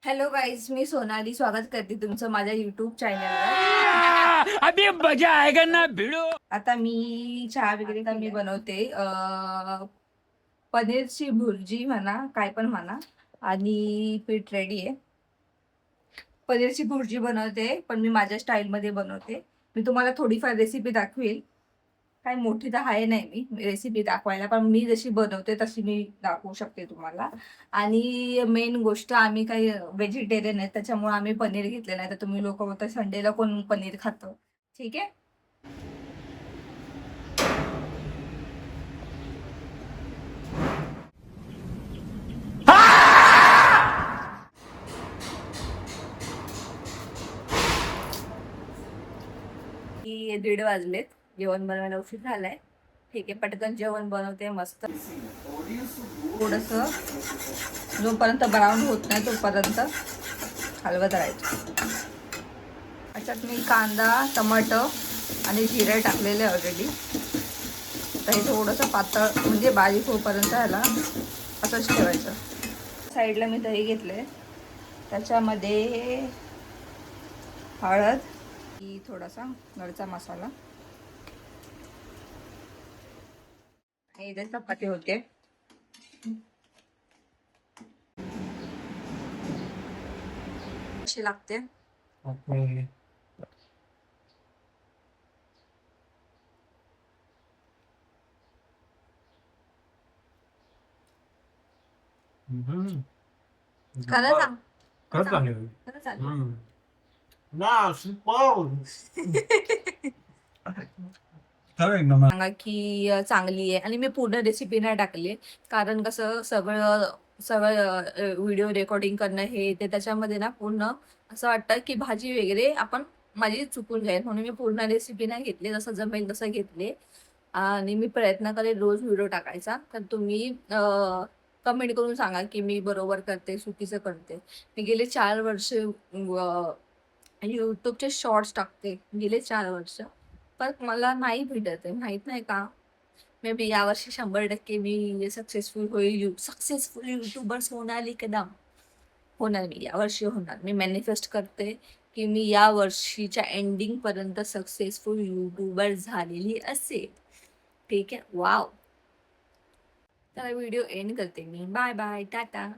Hello guys, मी सोनाली स्वागत करते तुमचं माझ्या युट्यूब चॅनलवर. अभी मजा आएगा ना भिड़ो. आता मी चहा वगैरे मी बनवते पनीरची भुर्जी म्हणा, काय पण म्हणा. आणि पीठ रेडी आहे. पनीरची भुर्जी बनवते, पण मी माझ्या स्टाईलमध्ये बनवते. मी तुम्हाला थोडीफार रेसिपी दाखवेल. काय मोठी तर आहे नाही मी रेसिपी दाखवायला, पण मी जशी बनवते तशी मी दाखवू शकते तुम्हाला. आणि मेन गोष्ट, आम्ही काही व्हेजिटेरियन आहे, त्याच्यामुळे आम्ही पनीर घेतले नाही. तर तुम्ही लोक होता संडेला कोण पनीर खातं, ठीक आहे. की 1:30 वाजलेत, जेवण बनवायला उशीर झालाय. ठीक आहे, पटकन जेवण बनवते मस्त. थोडस जोपर्यंत ब्राऊन होत नाही तोपर्यंत हलवत राहायचं. त्याच्यात मी कांदा, टमाटर आणि जिरे टाकलेले ऑलरेडी. तर हे थोडंसं पातळ म्हणजे बारीक होईपर्यंत ह्याला असंच ठेवायचं. साईडला मी दही घेतले, त्याच्यामध्ये हळद, थोडासा घरचा मसाला. आणि इथे चपाती होते. कशी लागते? खरं सांग, खरंच चांगली होती. खरं सांग. ना सुपर. खरं एक नंबर. सांगा की चांगली आहे. आणि मी पूर्ण रेसिपी नाही टाकली, कारण कसं सगळं सगळं व्हिडिओ रेकॉर्डिंग करणं हे ते, त्याच्यामध्ये ना पूर्ण असं वाटतं की भाजी वगैरे आपण माझी चुकून जाईल, म्हणून मी पूर्ण रेसिपी नाही घेतली. जसं जमेल तसं घेतले. आणि मी प्रयत्न करेन रोज व्हिडिओ टाकायचा. तर तुम्ही कमेंट करून सांगा की मी बरोबर करते, चुकीचं करते. मी गेले 4 वर्ष यूट्यूबचे शॉर्ट्स टाकते, गेले 4 वर्ष. पण मला नाही भेटत आहे, माहित नाही का. मे बी यावर्षी 100% मी सक्सेसफुल होईल, सक्सेसफुल युट्यूबर्स होणार कदम होणार. मी यावर्षी होणार. मी मॅनिफेस्ट करते की मी या वर्षीच्या एंडिंग पर्यंत सक्सेसफुल युट्यूबर झालेली असेल. ठीक आहे, वाव. तर व्हिडिओ एंड करते मी. Bye bye, Tata.